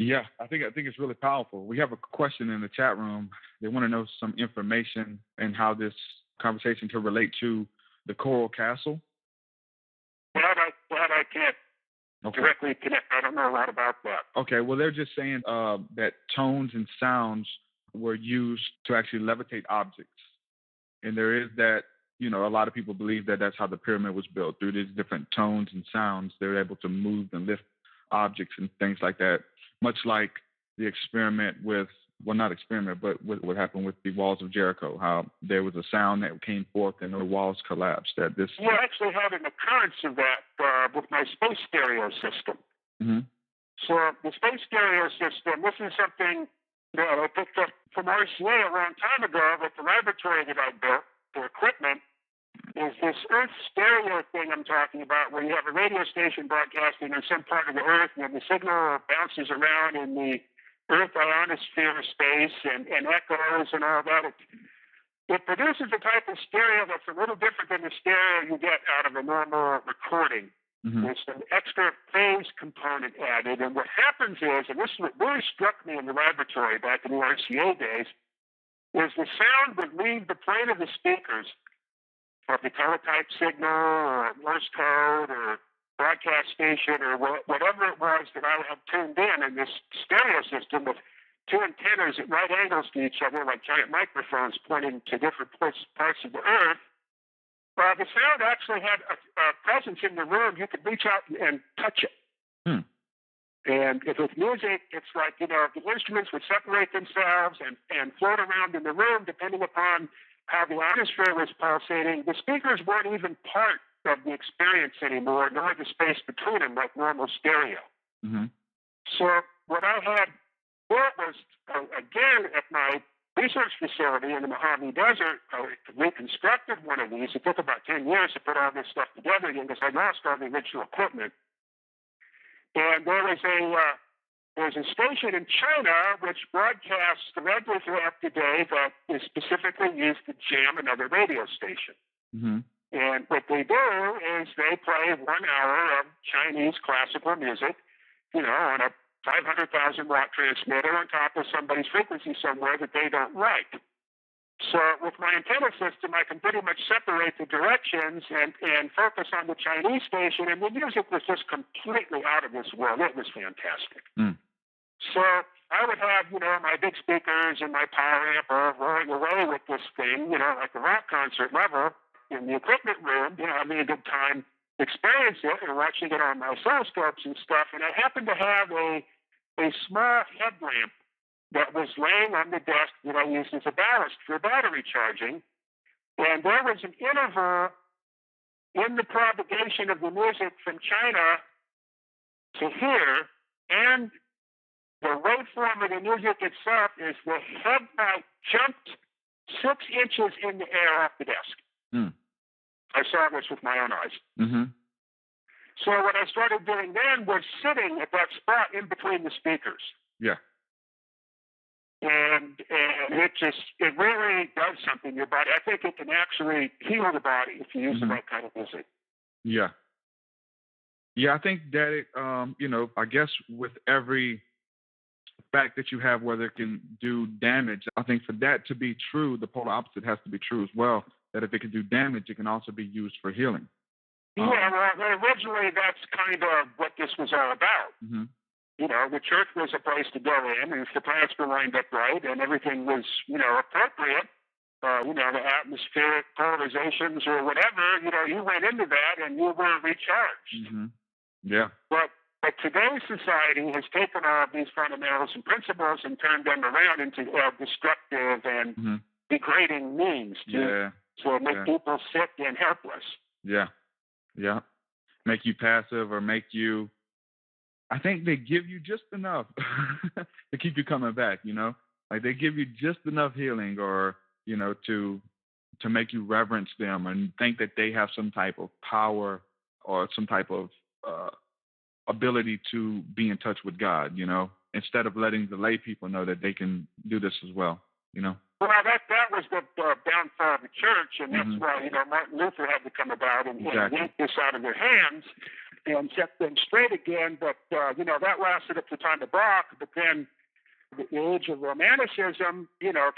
Yeah, I think it's really powerful. We have a question in the chat room. They want to know some information and how this conversation can relate to the Coral Castle. That I can't directly connect. I don't know a lot about that. Okay, well, they're just saying that tones and sounds were used to actually levitate objects. And there is that, a lot of people believe that that's how the pyramid was built. Through these different tones and sounds, they're able to move and lift objects and things like that. Much like the experiment with, well, not experiment, but what happened with the walls of Jericho, how there was a sound that came forth and the walls collapsed. That this. You actually had an occurrence of that with my space stereo system. Mm-hmm. So the space stereo system, this is something that I picked up from RCA a long time ago with the laboratory that I built for equipment, is this Earth stereo thing I'm talking about, where you have a radio station broadcasting in some part of the Earth, and the signal bounces around in the Earth ionosphere space and echoes and all that. It produces a type of stereo that's a little different than the stereo you get out of a normal recording. Mm-hmm. There's an extra phase component added, and what happens is, and this is what really struck me in the laboratory back in the RCA days, is the sound would leave the plane of the speakers of the teletype signal or Morse code or broadcast station or whatever it was that I had tuned in this stereo system with two antennas at right angles to each other, like giant microphones pointing to different parts of the Earth. The sound actually had a presence in the room. You could reach out and touch it. Hmm. And if with music, it's like, the instruments would separate themselves and float around in the room depending upon how the ionosphere was pulsating. The speakers weren't even part of the experience anymore, nor the space between them like normal stereo. Mm-hmm. So what I had built was, again, at my research facility in the Mojave Desert, I reconstructed one of these. It took about 10 years to put all this stuff together again because I lost all the original equipment. And there's a station in China which broadcasts the red wave up to day that is specifically used to jam another radio station. Mm-hmm. And what they do is they play 1 hour of Chinese classical music, on a 500,000 watt transmitter on top of somebody's frequency somewhere that they don't like. So with my antenna system, I can pretty much separate the directions and focus on the Chinese station, and the music was just completely out of this world. It was fantastic. Mm. So I would have, my big speakers and my power amp rolling away with this thing, like a rock concert level in the equipment room, having a good time experiencing it and watching it on my oscilloscopes and stuff. And I happened to have a small headlamp that was laying on the desk that I used as a ballast for battery charging. And there was an interval in the propagation of the music from China to here, and the waveform of the music itself is the headlight jumped 6 inches in the air off the desk. Mm. I saw this with my own eyes. Mm-hmm. So what I started doing then was sitting at that spot in between the speakers. Yeah. And it really does something to your body. I think it can actually heal the body if you use Mm-hmm. the right kind of music. Yeah. Yeah, I think that I guess with every fact that you have, whether it can do damage, I think for that to be true, the polar opposite has to be true as well. That if it can do damage, it can also be used for healing. Yeah, well, originally that's kind of what this was all about. Mm-hmm. The church was a place to go in, and if the plants were lined up right and everything was, appropriate, the atmospheric polarizations or whatever, you went into that and you were recharged. Mm-hmm. Yeah. But today's society has taken all of these fundamentals and principles and turned them around into destructive and mm-hmm. degrading means to make people sick and helpless. Yeah. Yeah. Make you passive or make you, I think they give you just enough to keep you coming back, like they give you just enough healing or, to make you reverence them and think that they have some type of power or some type of ability to be in touch with God, instead of letting the lay people know that they can do this as well, Well, that was the downfall of the church, and that's mm-hmm. why, Martin Luther had to come about and yank this out of their hands. and set things straight again. But, that lasted up to the time of Bach. But then the age of Romanticism,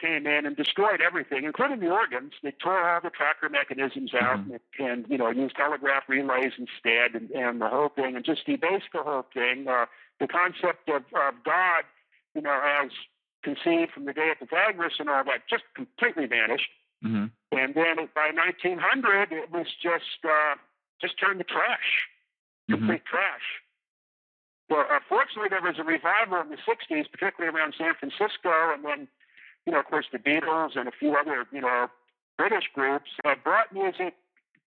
came in and destroyed everything, including the organs. They tore all the tracker mechanisms out and used telegraph relays instead and the whole thing, and just debased the whole thing. The concept of God, as conceived from the day of Pythagoras and all that, just completely vanished. And then by 1900, it was just turned to trash, complete trash. Well, fortunately, there was a revival in the 60s, particularly around San Francisco, and then, of course, the Beatles and a few other, British groups brought music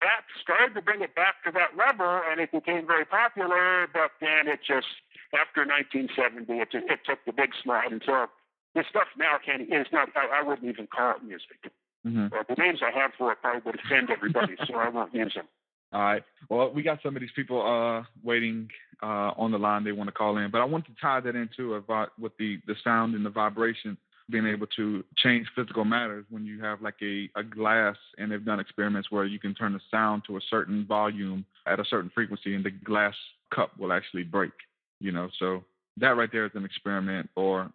back, started to bring it back to that level, and it became very popular, but then it just, after 1970, it took the big slide, and so this stuff now I wouldn't even call it music. The names I have for it probably would offend everybody, so I won't use them. All right. Well, we got some of these people waiting on the line. They want to call in, but I want to tie that into about with the sound and the vibration, being able to change physical matters when you have like a glass, and they've done experiments where you can turn the sound to a certain volume at a certain frequency, and the glass cup will actually break. So that right there is an experiment. Or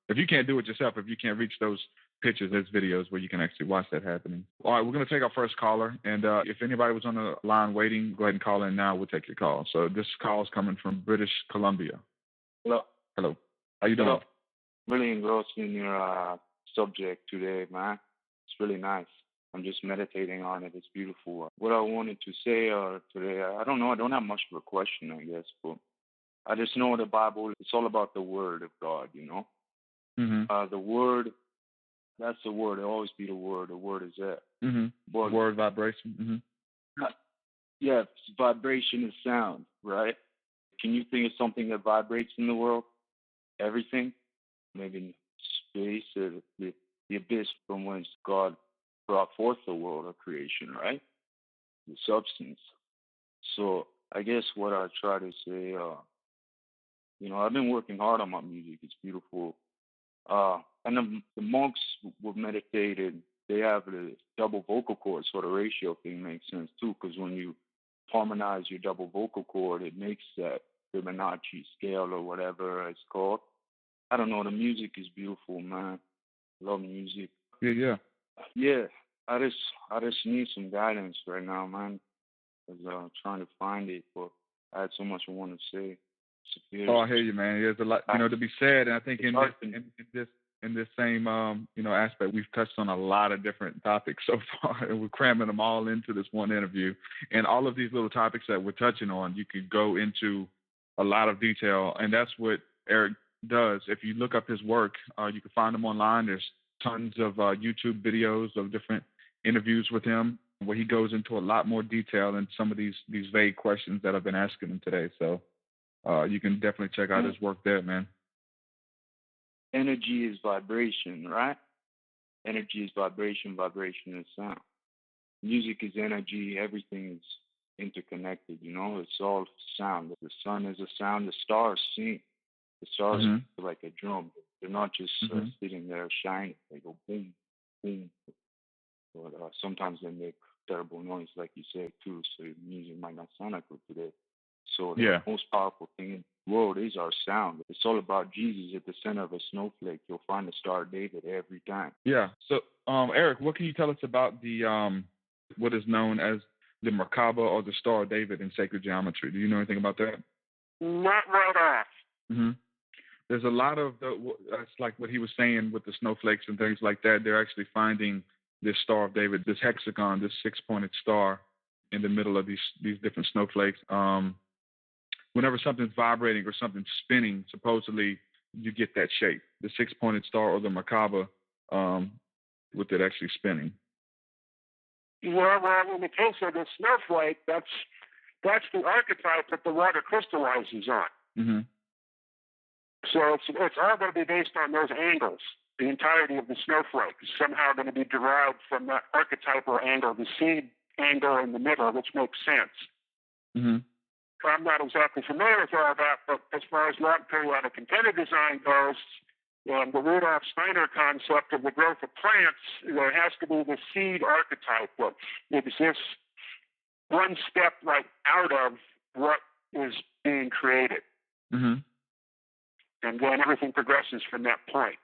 if you can't do it yourself, if you can't reach those pictures, there's videos where you can actually watch that happening. All right, we're going to take our first caller, and if anybody was on the line waiting, go ahead and call in now. We'll take your call. So this call is coming from British Columbia. Hello. How you doing? Hello. Really engrossed in your subject today, man. It's really nice. I'm just meditating on it. It's beautiful. What I wanted to say today, I don't know. I don't have much of a question, I guess, but I just know the Bible, it's all about the Word of God, The Word, that's the Word. It'll always be the Word. The Word is it. But, word vibration. Yeah, vibration is sound, right? Can you think of something that vibrates in the world? Everything? Maybe space, the abyss from whence God brought forth the world of creation, right? The substance. So I guess what I try to say, I've been working hard on my music. It's beautiful. And the monks were meditated. They have the double vocal cord, so the ratio thing makes sense too, because when you harmonize your double vocal cord, it makes that Fibonacci scale or whatever it's called. I don't know. The music is beautiful, man. Love music. Yeah. I just need some guidance right now, man. I'm trying to find it, but I had so much I want to say. I hear you, man. There's a lot, to be said, and I think in this same, aspect, we've touched on a lot of different topics so far, and we're cramming them all into this one interview. And all of these little topics that we're touching on, you could go into a lot of detail, and that's what Eric does. If you look up his work, you can find him online. There's tons of YouTube videos of different interviews with him where he goes into a lot more detail in some of these vague questions that I've been asking him today. So you can definitely check out his work there, man. Energy is vibration, right? Energy is vibration. Vibration is sound. Music is energy. Everything is interconnected. It's all sound. The sun is a sound. The stars sing. The stars are like a drum. They're not just sitting there shining. They go boom, boom. But sometimes they make terrible noise, like you said, too. So music might not sound like it today. So the most powerful thing in the world is our sound. It's all about Jesus at the center of a snowflake. You'll find the Star of David every time. Yeah. So, Eric, what can you tell us about the what is known as the Merkaba or the Star of David in sacred geometry? Do you know anything about that? Not right off. There's a lot of it's like what he was saying with the snowflakes and things like that. They're actually finding this Star of David, this hexagon, this 6-pointed star in the middle of these different snowflakes. Whenever something's vibrating or something's spinning, supposedly you get that shape, the 6-pointed star or the Merkaba, with it actually spinning. Yeah, well, in the case of the snowflake, that's the archetype that the water crystallizes on. So it's all going to be based on those angles. The entirety of the snowflake is somehow going to be derived from that archetypal angle, the seed angle in the middle, which makes sense. I'm not exactly familiar with all that, but as far as log periodic antenna design goes, and the Rudolf Steiner concept of the growth of plants, there has to be the seed archetype that exists one step out of what is being created. Mm-hmm. And then everything progresses from that point.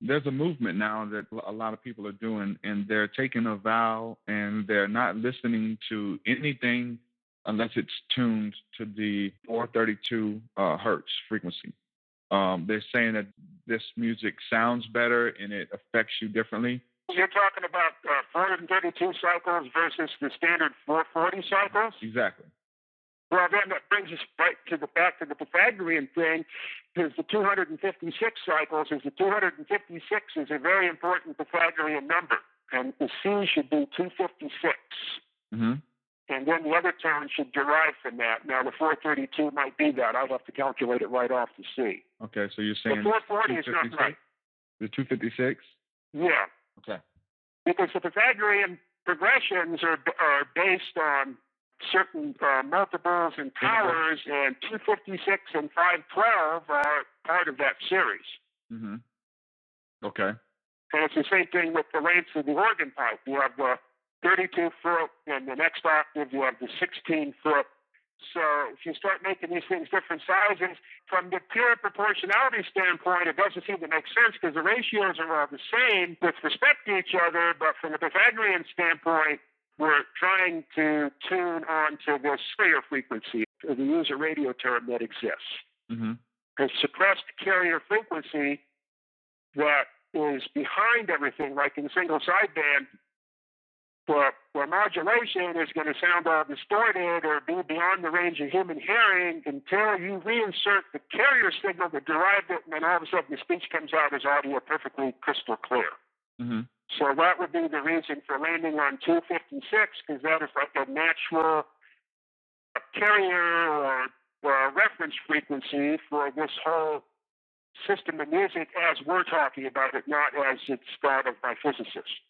There's a movement now that a lot of people are doing, and they're taking a vow and they're not listening to anything unless it's tuned to the 432 hertz frequency. They're saying that this music sounds better and it affects you differently. You're talking about 432 cycles versus the standard 440 cycles? Exactly. Well, then that brings us right to back to the Pythagorean thing, because the 256 cycles is the 256 is a very important Pythagorean number, and the C should be 256. Mm-hmm. And then the other tone should derive from that. Now, the 432 might be that. I'll have to calculate it right off to see. Okay, so you're saying the 440 is not right. The 256? Yeah. Okay. Because the Pythagorean progressions are based on certain multiples and powers, and 256 and 512 are part of that series. Mm-hmm. Okay. And it's the same thing with the lengths of the organ pipe. You have the 32 foot, and the next octave you have the 16 foot. So if you start making these things different sizes, from the pure proportionality standpoint, it doesn't seem to make sense because the ratios are all the same with respect to each other. But from the Pythagorean standpoint, we're trying to tune on to this carrier frequency, to use a radio term that exists. Mm-hmm. A suppressed carrier frequency that is behind everything, like in single sideband, where modulation is going to sound all distorted or be beyond the range of human hearing until you reinsert the carrier signal that derived it, and then all of a sudden the speech comes out as audio perfectly crystal clear. Mm-hmm. So that would be the reason for landing on 256, because that is like a natural carrier or reference frequency for this whole system of music as we're talking about it, not as it's thought of by physicists.